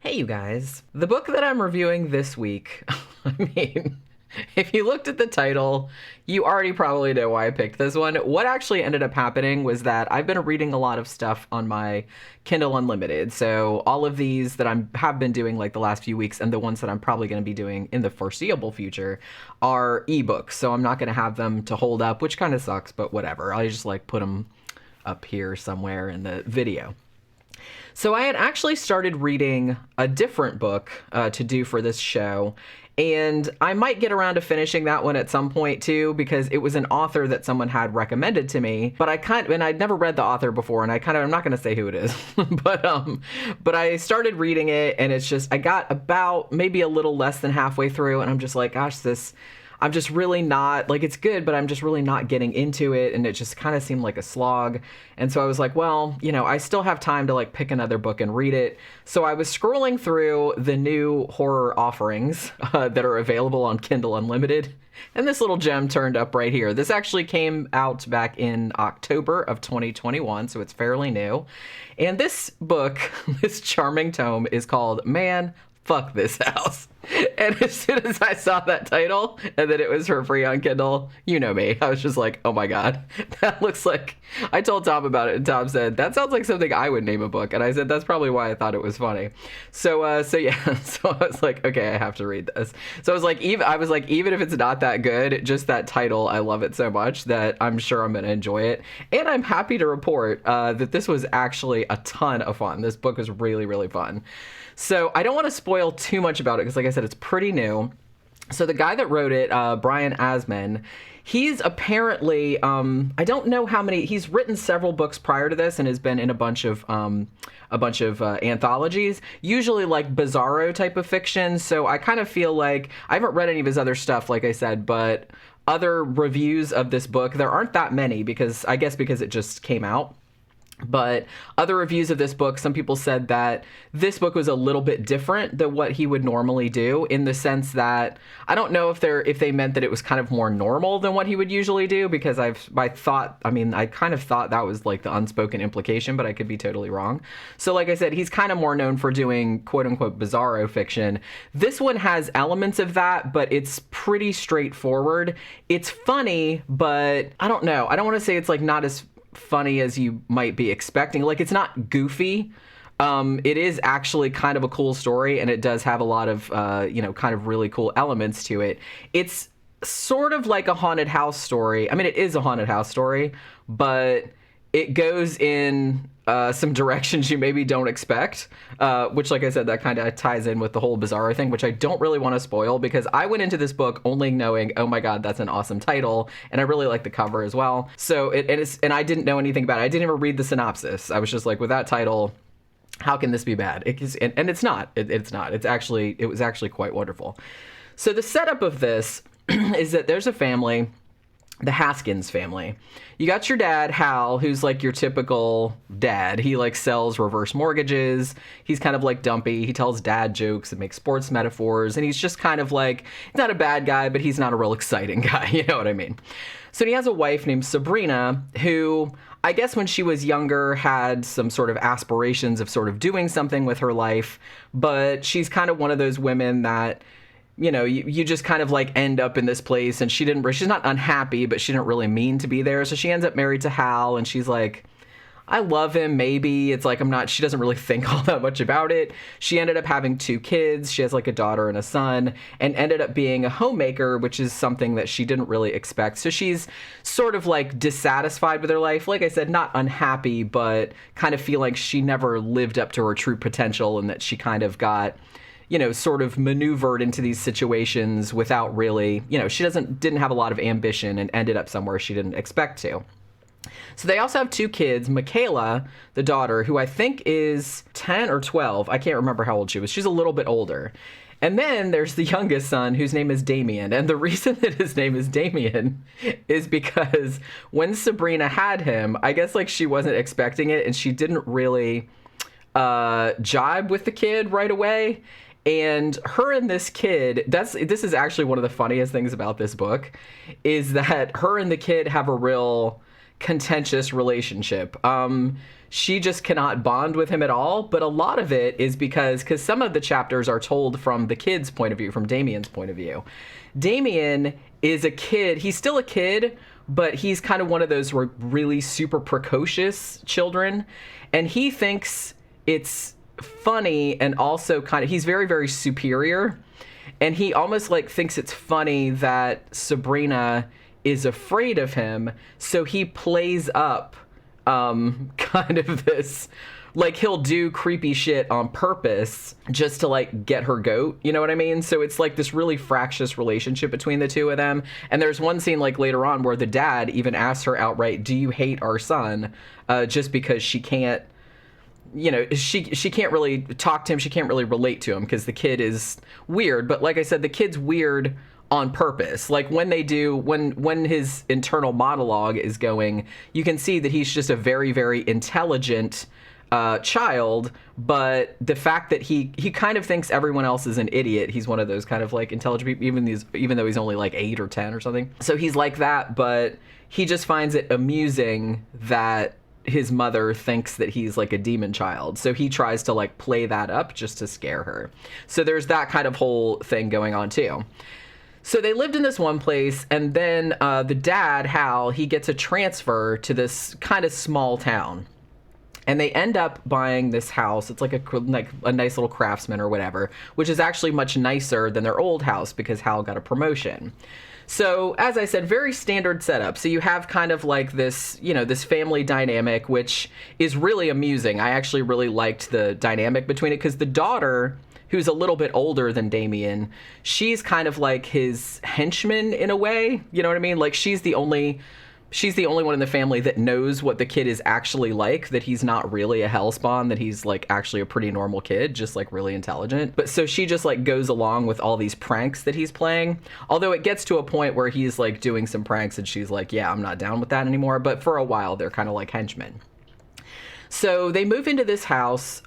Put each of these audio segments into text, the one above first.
Hey, you guys. The book that I'm reviewing this week, I mean, if you looked at the title, you already probably know why I picked this one. What actually ended up happening was that I've been reading a lot of stuff on my Kindle Unlimited. So all of these that I have been doing like the last few weeks and the ones that I'm probably going to be doing in the foreseeable future are ebooks. So I'm not going to have them to hold up, which kind of sucks, but whatever. I'll just like put them up here somewhere in the video. So I had actually started reading a different book to do for this show, and I might get around to finishing that one at some point too, because it was an author that someone had recommended to me, but and I'd never read the author before, and I'm not going to say who it is, but I started reading it, and it's just, I got about maybe a little less than halfway through, and I'm just like, gosh, I'm just really not, like, it's good, but I'm just really not getting into it, and it just kind of seemed like a slog. And so I was like, well, I still have time to like pick another book and read it. So I was scrolling through the new horror offerings that are available on Kindle Unlimited, and this little gem turned up right here. This actually came out back in October of 2021, so it's fairly new. And this book, this charming tome, is called Man, Fuck This House. And as soon as I saw that title and that it was for free on Kindle, you know me, I was just like, oh my God, that looks like, I told Tom about it, and Tom said, that sounds like something I would name a book. And I said, that's probably why I thought it was funny. So yeah, so I was like, okay, I have to read this. So I was like, even if it's not that good, just that title, I love it so much that I'm sure I'm going to enjoy it. And I'm happy to report that this was actually a ton of fun. This book was really, really fun. So I don't want to spoil too much about it because, like I said, it's pretty new. So the guy that wrote it, Brian Asman, he's apparently, I don't know how many, he's written several books prior to this and has been in a bunch of anthologies, usually like bizarro type of fiction. So I kind of feel like, I haven't read any of his other stuff, like I said, but other reviews of this book, there aren't that many because it just came out. But other reviews of this book, some people said that this book was a little bit different than what he would normally do, in the sense that I don't know if they meant that it was kind of more normal than what he would usually do, because I kind of thought that was like the unspoken implication, but I could be totally wrong. So like I said, he's kind of more known for doing quote unquote bizarro fiction. This one has elements of that, but it's pretty straightforward. It's funny, but I don't know. I don't want to say it's like not as funny as you might be expecting. Like, it's not goofy. It is actually kind of a cool story, and it does have a lot of kind of really cool elements to it. It's sort of like a haunted house story. I mean, it is a haunted house story, but it goes in some directions you maybe don't expect, which, like I said, that kind of ties in with the whole bizarro thing, which I don't really want to spoil, because I went into this book only knowing, oh my God, that's an awesome title, and I really like the cover as well. So and I didn't know anything about it. I didn't even read the synopsis. I was just like, with that title, how can this be bad? And it's not. It's not. It was actually quite wonderful. So the setup of this is that there's a family, the Haskins family. You got your dad, Hal, who's like your typical dad. He like sells reverse mortgages. He's kind of like dumpy. He tells dad jokes and makes sports metaphors. And he's just kind of like, he's not a bad guy, but he's not a real exciting guy. You know what I mean? So he has a wife named Sabrina, who I guess when she was younger had some sort of aspirations of sort of doing something with her life. But she's kind of one of those women that, you just kind of like end up in this place, and she's not unhappy, but she didn't really mean to be there. So she ends up married to Hal, and she's like, I love him, maybe. It's like, she doesn't really think all that much about it. She ended up having 2 kids. She has like a daughter and a son, and ended up being a homemaker, which is something that she didn't really expect. So she's sort of like dissatisfied with her life. Like I said, not unhappy, but kind of feel like she never lived up to her true potential, and that she kind of got, sort of maneuvered into these situations without really, she didn't have a lot of ambition, and ended up somewhere she didn't expect to. So they also have 2 kids, Michaela, the daughter, who I think is 10 or 12. I can't remember how old she was. She's a little bit older. And then there's the youngest son, whose name is Damian. And the reason that his name is Damian is because when Sabrina had him, I guess like she wasn't expecting it, and she didn't really jibe with the kid right away. And her and this kid, this is actually one of the funniest things about this book, is that her and the kid have a real contentious relationship. She just cannot bond with him at all, but a lot of it is because some of the chapters are told from the kid's point of view, from Damian's point of view. Damian is a kid. He's still a kid, but he's kind of one of those really super precocious children, and he thinks it's funny, and also he's very, very superior, and he almost like thinks it's funny that Sabrina is afraid of him, so he plays up kind of this, like, he'll do creepy shit on purpose just to like get her goat, you know what I mean? So it's like this really fractious relationship between the two of them. And there's one scene like later on where the dad even asks her outright, do you hate our son? Just because she can't, you know, she can't really talk to him, she can't really relate to him because the kid is weird. But like I said, the kid's weird on purpose. Like when his internal monologue is going, you can see that he's just a very, very intelligent child, but the fact that he kind of thinks everyone else is an idiot. He's one of those kind of like intelligent people, even though he's only like 8 or 10 or something. So he's like that, but he just finds it amusing that his mother thinks that he's like a demon child. So he tries to like play that up just to scare her. So there's that kind of whole thing going on too. So they lived in this one place, and then the dad, Hal, he gets a transfer to this kind of small town. And they end up buying this house. It's like a nice little craftsman or whatever, which is actually much nicer than their old house because Hal got a promotion. So, as I said, very standard setup. So you have kind of like this, you know, this family dynamic, which is really amusing. I actually really liked the dynamic between it because the daughter, who's a little bit older than Damian, she's kind of like his henchman in a way. You know what I mean? Like she's the only one in the family that knows what the kid is actually like, that he's not really a hellspawn, that he's like actually a pretty normal kid, just like really intelligent. But so she just like goes along with all these pranks that he's playing. Although it gets to a point where he's like doing some pranks and she's like, yeah, I'm not down with that anymore. But for a while, they're kind of like henchmen. So they move into this house.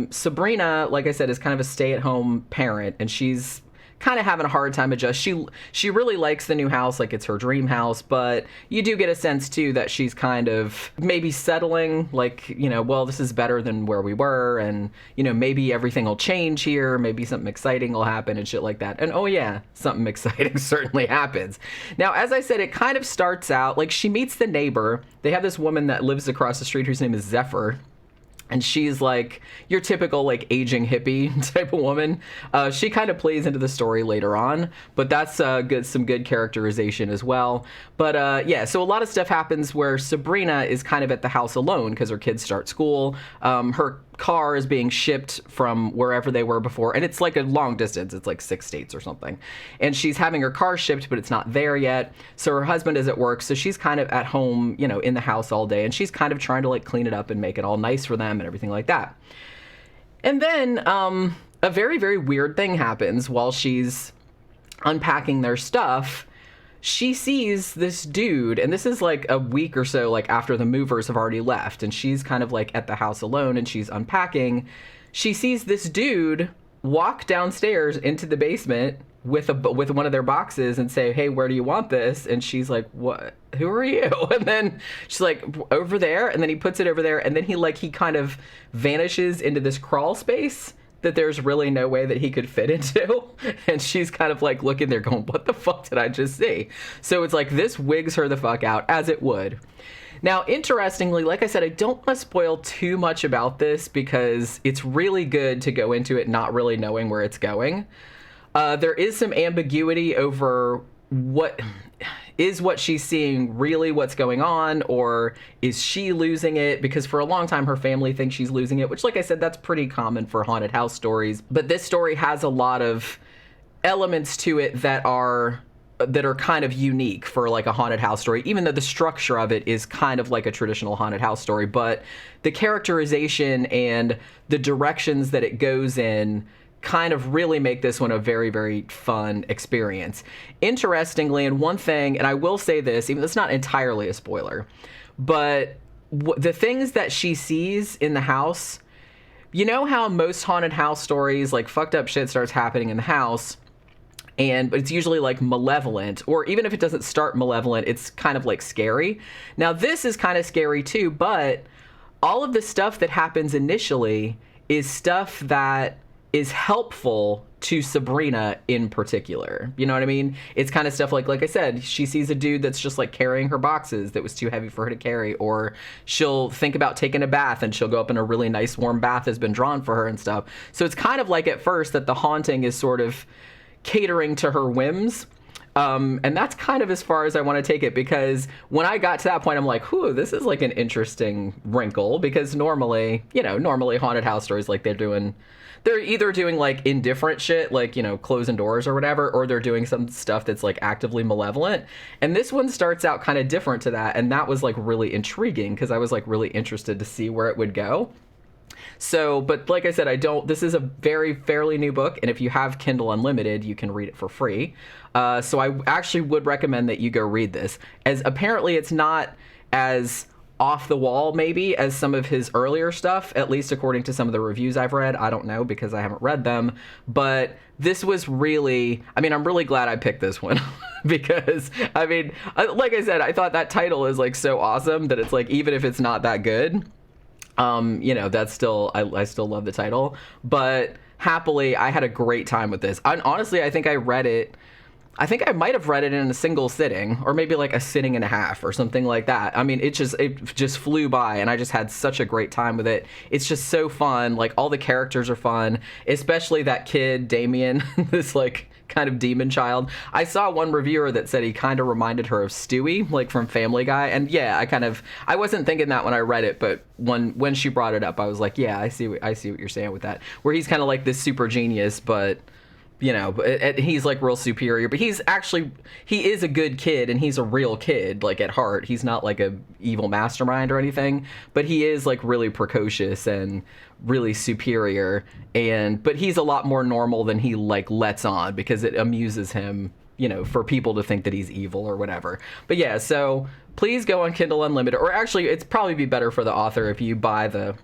Sabrina, like I said, is kind of a stay-at-home parent, and she's kind of having a hard time adjust. She really likes the new house, like it's her dream house, but you do get a sense too that she's kind of maybe settling, like, you know, well, this is better than where we were, and, you know, maybe everything will change here, maybe something exciting will happen and shit like that. And oh yeah, something exciting certainly happens. Now, as I said, it kind of starts out, like she meets the neighbor. They have this woman that lives across the street whose name is Zephyr. And she's like your typical like aging hippie type of woman. She kind of plays into the story later on, but that's some good characterization as well. But yeah, so a lot of stuff happens where Sabrina is kind of at the house alone because her kids start school. Her car is being shipped from wherever they were before, and it's like a long distance. It's like 6 states or something. And she's having her car shipped, but it's not there yet. So her husband is at work, so she's kind of at home, you know, in the house all day, and she's kind of trying to like clean it up and make it all nice for them and everything like that. And then a very, very weird thing happens while she's unpacking their stuff. She sees this dude, and this is like a week or so like after the movers have already left, and she's kind of like at the house alone and she's unpacking. She sees this dude walk downstairs into the basement with one of their boxes and say, hey, where do you want this? And she's like, what? Who are you? And then she's like, over there. And then he puts it over there, and then he kind of vanishes into this crawl space that there's really no way that he could fit into. And she's kind of like looking there going, what the fuck did I just see? So it's like this wigs her the fuck out, as it would. Now, interestingly, like I said, I don't want to spoil too much about this because it's really good to go into it not really knowing where it's going. There is some ambiguity over what she's seeing really what's going on, or is she losing it? Because for a long time her family thinks she's losing it, which, like I said, that's pretty common for haunted house stories. But this story has a lot of elements to it that are kind of unique for like a haunted house story, even though the structure of it is kind of like a traditional haunted house story. But the characterization and the directions that it goes in kind of really make this one a very, very fun experience. Interestingly, and one thing, and I will say this, even though it's not entirely a spoiler, but the things that she sees in the house, you know how most haunted house stories, like fucked up shit starts happening in the house, but it's usually like malevolent, or even if it doesn't start malevolent, it's kind of like scary. Now this is kind of scary too, but all of the stuff that happens initially is stuff that is helpful to Sabrina in particular. You know what I mean? It's kind of stuff like I said, she sees a dude that's just like carrying her boxes that was too heavy for her to carry, or she'll think about taking a bath and she'll go up in a really nice warm bath that's been drawn for her and stuff. So it's kind of like at first that the haunting is sort of catering to her whims. And that's kind of as far as I want to take it, because when I got to that point, I'm like, whew, this is like an interesting wrinkle, because normally haunted house stories, like they're either doing like indifferent shit, like, closing doors or whatever, or they're doing some stuff that's like actively malevolent. And this one starts out kind of different to that. And that was like really intriguing, because I was like really interested to see where it would go. So, but like I said, this is a fairly new book, and if you have Kindle Unlimited, you can read it for free. So I actually would recommend that you go read this, as apparently it's not as off the wall maybe as some of his earlier stuff, at least according to some of the reviews I've read. I don't know, because I haven't read them, but this was really, I'm really glad I picked this one because like I said, I thought that title is like so awesome that it's like, even if it's not that good, that's still, I still love the title. But happily, I had a great time with this. Honestly, I think I might have read it in a single sitting, or maybe like a sitting and a half or something like that. It just flew by, and I just had such a great time with it. It's just so fun. Like, all the characters are fun, especially that kid, Damian, this like kind of demon child. I saw one reviewer that said he kind of reminded her of Stewie, like from Family Guy. And yeah, I wasn't thinking that when I read it, but when she brought it up, I was like, yeah, I see what you're saying with that, where he's kind of like this super genius, but he's like real superior, but he is a good kid, and he's a real kid, like at heart. He's not like a evil mastermind or anything, but he is like really precocious and really superior, but he's a lot more normal than he like lets on, because it amuses him, for people to think that he's evil or whatever. But yeah, so please go on Kindle Unlimited, or actually it's probably be better for the author if you buy the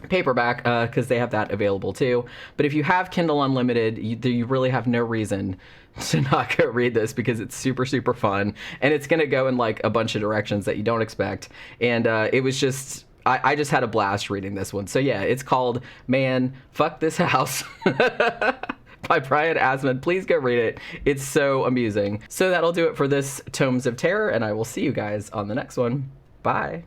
paperback, because they have that available too. But if you have Kindle Unlimited, you really have no reason to not go read this, because it's super, super fun, and it's going to go in like a bunch of directions that you don't expect. And it was just, I just had a blast reading this one. So yeah, it's called Man, Fuck This House by Brian Asman. Please go read it. It's so amusing. So that'll do it for this Tomes of Terror, and I will see you guys on the next one. Bye.